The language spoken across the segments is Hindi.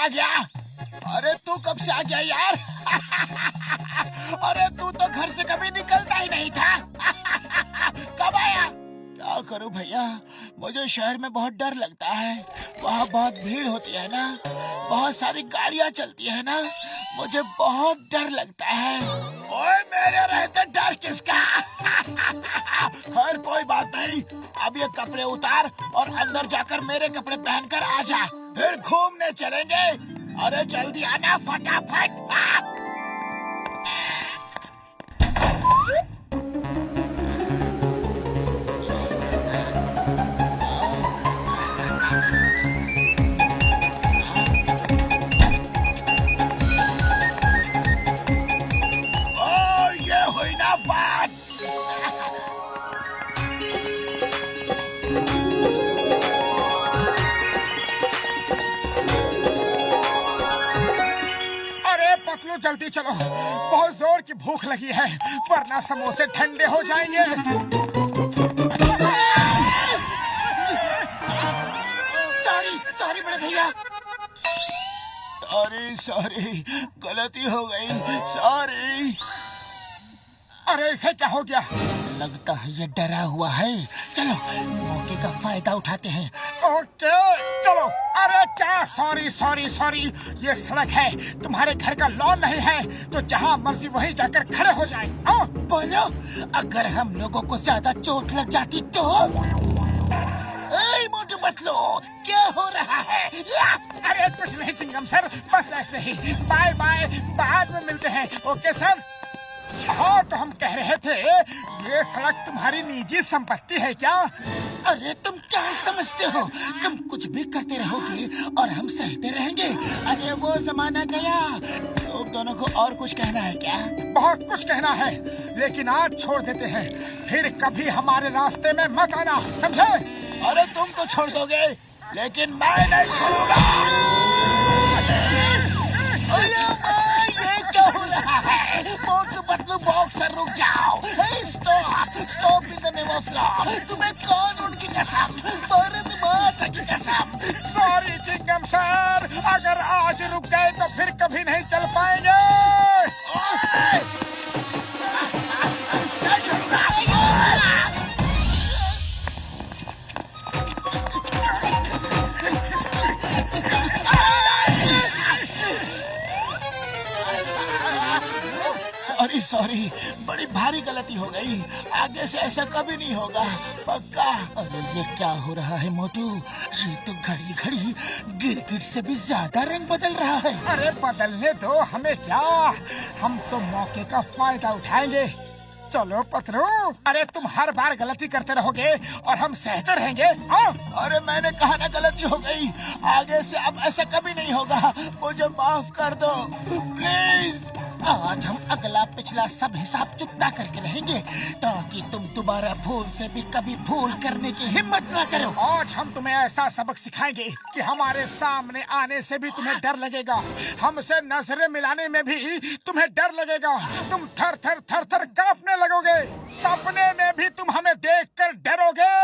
आ गया। अरे तू कब से आ गया यार? अरे तू तो घर से कभी निकलता ही नहीं था। कब आया? क्या करूं भैया, मुझे शहर में बहुत डर लगता है। वहाँ बहुत भीड़ होती है ना, बहुत सारी गाड़ियाँ चलती है ना, मुझे बहुत डर लगता है। ओए मेरे रहते डर किसका? हर कोई बात नहीं, अब ये कपड़े उतार और अंदर जाकर मेरे कपड़े पहनकर आ जा, फिर घूमने चलेंगे। अरे जल्दी आना फटाफट। ओ ये हुई ना बात। अरे पतलू जल्दी चलो, बहुत जोर की भूख लगी है, वरना समोसे ठंडे हो जाएंगे। सॉरी सॉरी बड़े भैया। सॉरी गलती हो गई, सॉरी। अरे इसे क्या हो गया? लगता है ये डरा हुआ है। चलो मौके का फायदा उठाते हैं। ओके चलो। अरे क्या सॉरी सॉरी सॉरी, ये सड़क है, तुम्हारे घर का लॉन नहीं है, तो जहाँ मर्जी वहीं जाकर खड़े हो जाए। बोलो, अगर हम लोगों को ज्यादा चोट लग जाती तो? मोटू पतलू क्या हो रहा है? अरे कुछ नहीं चिंगम सर, बस ऐसे ही। बाय बाय, बाद में मिलते हैं। Okay sir. हाँ तो हम कह रहे थे, ये सड़क तुम्हारी निजी संपत्ति है क्या? अरे तुम क्या समझते हो, तुम कुछ भी करते रहोगे और हम सहते रहेंगे। अरे वो जमाना गया। तुम दोनों को और कुछ कहना है क्या? बहुत कुछ कहना है, लेकिन आज छोड़ देते हैं, फिर कभी हमारे रास्ते में मत आना, समझे? अरे तुम तो छोड़ दोगे, लेकिन मैं नहीं छोड़ूंगा। ये क्या हो रहा है? मोटू पतलू बॉक्सर रुक जाओ। Stop stop in the name of law. तुम्हें कानून की कसम, भारत माता की कसम। सॉरी चिंगम सर, अगर आज रुक गए तो फिर कभी नहीं चल पाएंगे। सॉरी सॉरी, बड़ी भारी गलती हो गई, आगे से ऐसा कभी नहीं होगा, पक्का। अरे ये क्या हो रहा है मोटू? ये तो घड़ी घड़ी गिरगिट से भी ज्यादा रंग बदल रहा है। अरे बदलने दो, हमें क्या, हम तो मौके का फायदा उठाएंगे। चलो पतलू। अरे तुम हर बार गलती करते रहोगे और हम सहते रहेंगे। अरे मैंने कहा ना गलती हो गई, आगे से अब ऐसा कभी नहीं होगा, मुझे माफ कर दो प्लीज। आज हम अगला पिछला सब हिसाब चुकता करके रहेंगे, ताकि तुम दोबारा भूल से भी कभी भूल करने की हिम्मत ना करो। आज हम तुम्हें ऐसा सबक सिखाएंगे कि हमारे सामने आने से भी तुम्हें डर लगेगा, हमसे नजरें मिलाने में भी तुम्हें डर लगेगा, तुम थर थर थर थर कांपने लगोगे, सपने में भी तुम हमें देखकर डरोगे।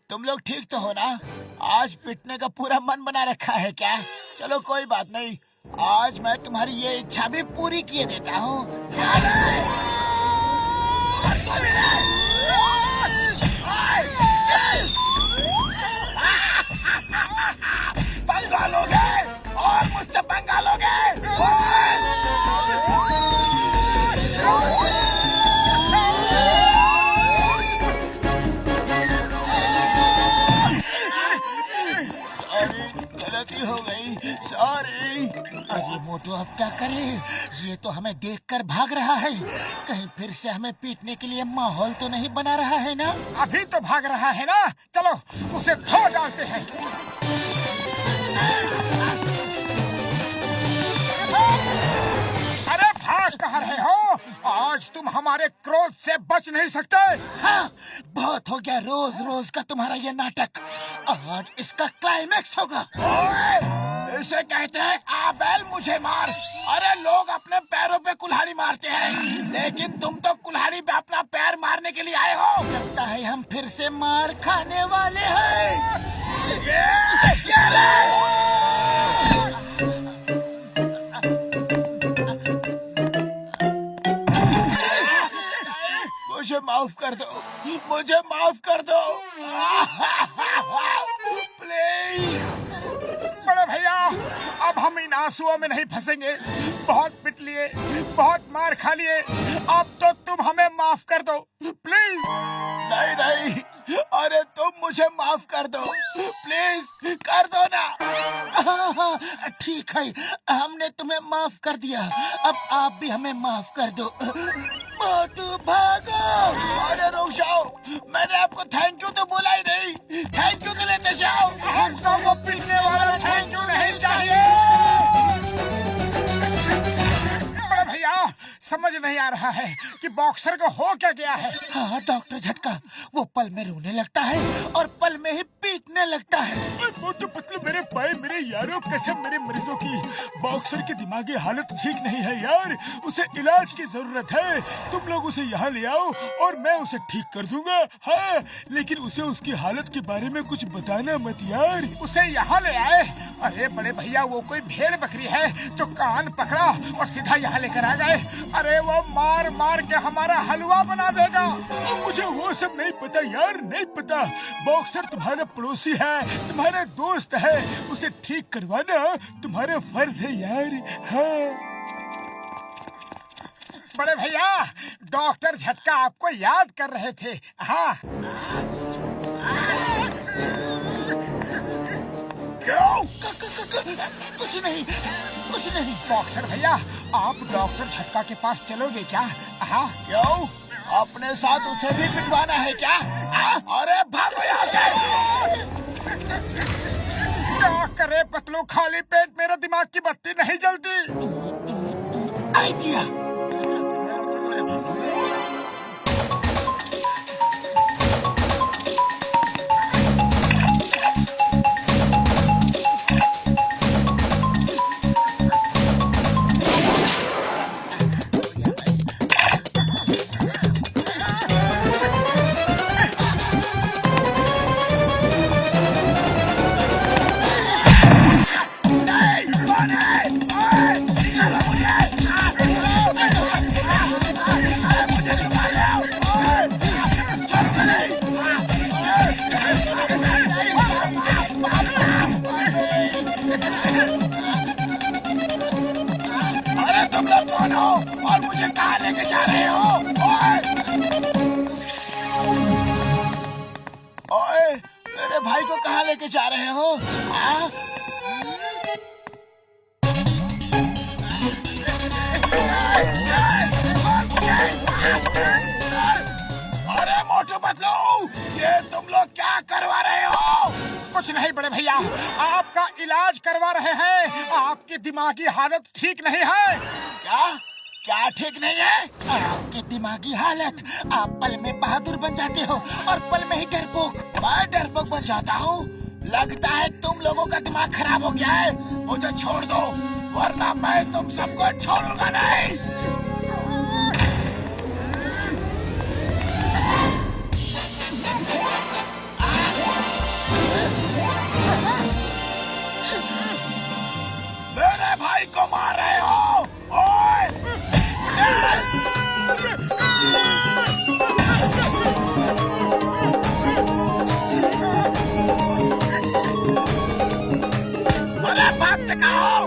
तुम लोग ठीक तो हो ना? आज पिटने का पूरा मन बना रखा है क्या? चलो कोई बात नहीं, आज मैं तुम्हारी ये इच्छा भी पूरी किए देता हूँ। पंगा लोगे और मुझसे पंगा लोगे। गलती हो गई, सॉरी। अरे मोटू अब क्या करें? ये तो हमें देखकर भाग रहा है, कहीं फिर से हमें पीटने के लिए माहौल तो नहीं बना रहा है ना? अभी तो भाग रहा है ना, चलो उसे धो डालते हैं। अरे भाग कहाँ रहे हो? आज तुम हमारे क्रोध से बच नहीं सकते। हाँ, बहुत हो गया रोज रोज का तुम्हारा ये नाटक, आज इसका क्लाइमेक्स होगा। इसे कहते हैं आ बैल मुझे मार। अरे लोग अपने पैरों पे कुल्हाड़ी मारते हैं, लेकिन तुम तो कुल्हाड़ी पे अपना पैर मारने के लिए आए हो। लगता है हम फिर से मार खाने वाले हैं। मुझे माफ कर दो, मुझे माफ कर दो प्लीज। बड़े भैया, अब हम इन आंसुओं में नहीं फंसेंगे। बहुत पिट लिए, बहुत मार खा लिए, अब तो तुम हमें माफ कर दो प्लीज। नहीं नहीं, अरे तुम मुझे माफ कर दो प्लीज, कर दो ना। ठीक है, हमने तुम्हें माफ कर दिया, अब आप भी हमें माफ कर दो। मोटू भागो। अरे रुक जाओ, मैंने आपको थैंक यू तो बोला ही नहीं। थैंक यू तो लेते जाओ। हमको वो पिटने वाला थैंक यू नहीं चाहिए। बड़े भैया, समझ नहीं आ रहा है कि बॉक्सर को हो क्या गया है। हाँ डॉक्टर झटका, वो पल में रोने लगता है और पल में ही पीटने लगता है। मोटू पतलू मेरे भाई, मेरे यारों, कसम मेरे मरीजों की, बॉक्सर की दिमागी हालत ठीक नहीं है यार। उसे इलाज की जरूरत है। तुम लोग उसे यहाँ ले आओ और मैं उसे ठीक कर दूंगा। हाँ, लेकिन उसे उसकी हालत के बारे में कुछ बताना मत यार। उसे यहाँ ले आए? अरे बड़े भैया, वो कोई भेड़ बकरी है जो कान पकड़ा और सीधा यहाँ लेकर आ गए। अरे वो मार मार के हमारा हलवा बना देगा। मुझे वो सब नहीं पता यार, नहीं पता। बॉक्सर तुम्हारा पड़ोसी है, तुम्हारा दोस्त है, उसे ठीक करवाना तुम्हारा फर्ज है यार। हाँ बड़े भैया, डॉक्टर झटका आपको याद कर रहे थे। हाँ क्यों? कुछ नहीं, कुछ नहीं। बॉक्सर भैया, आप डॉक्टर झटका के पास चलोगे क्या? हाँ। क्यों? अपने साथ उसे भी पिटवाना है क्या? अरे भागो यहाँ से। क्या करे पतलू, खाली पेट मेरा दिमाग की बत्ती नहीं जलती। आइडिया। और मुझे कहाँ लेके जा रहे हो? ओए, मेरे भाई को कहाँ लेके जा रहे हो? अरे मोटू पतलू, ये तुम लोग क्या करवा रहे हो? कुछ नहीं बड़े भैया, आपका इलाज करवा रहे हैं। आपकी दिमागी हालत ठीक नहीं है। क्या? क्या ठीक नहीं है? आपकी दिमागी हालत, आप पल में बहादुर बन जाते हो और पल में ही डरपोक। मैं डरपोक बन जाता हूँ? लगता है तुम लोगों का दिमाग खराब हो गया है। मुझे छोड़ दो, वरना मैं तुम सबको छोड़ूंगा नहीं। मेरे भाई को मार रहे हो? ओए! अरे भागते कहाँ हो?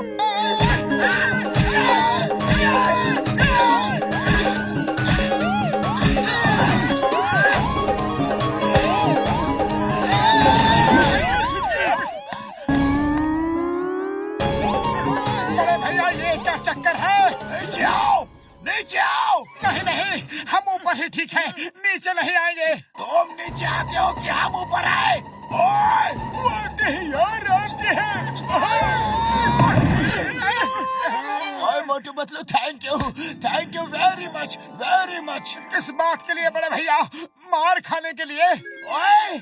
चक्कर है। नीचे आओ, नीचे आओ। नहीं नहीं, हम ऊपर ही ठीक है, नीचे नहीं आएंगे। तुम नीचे आते हो कि हम ऊपर आए? ओए! आते हैं यार, आते हैं। ओए Motu Patlu, thank you very much, very much. किस बात के लिए बड़े भैया? मार खाने के लिए? ओए,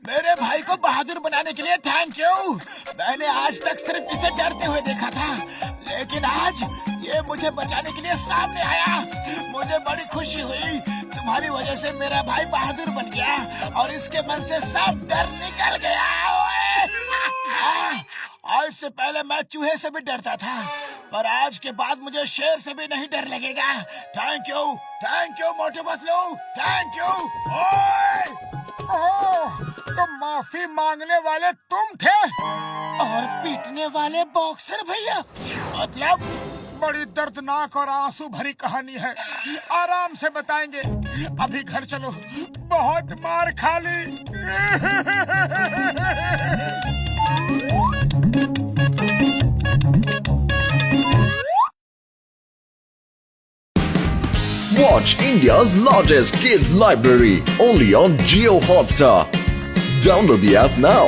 मेरे भाई को बहादुर बनाने के लिए थैंक यू। मैंने आज तक सिर्फ इसे डरते हुए देखा था, लेकिन आज ये मुझे बचाने के लिए सामने आया। मुझे बड़ी खुशी हुई। तुम्हारी वजह से मेरा भाई बहादुर बन गया और इसके मन से सब डर निकल गया। आज से पहले मैं चूहे से भी डरता था, पर आज के बाद मुझे शेर से भी नहीं डर लगेगा। Thank you Motu Patlu, thank you. Oh, तो माफी मांगने वाले तुम थे और पीटने वाले बॉक्सर भैया। मतलब बड़ी दर्दनाक और आंसू भरी कहानी है, आराम से बताएंगे। अभी घर चलो, बहुत मार खा ली। Watch India's largest kids library only on Jio Hotstar. Download the app now.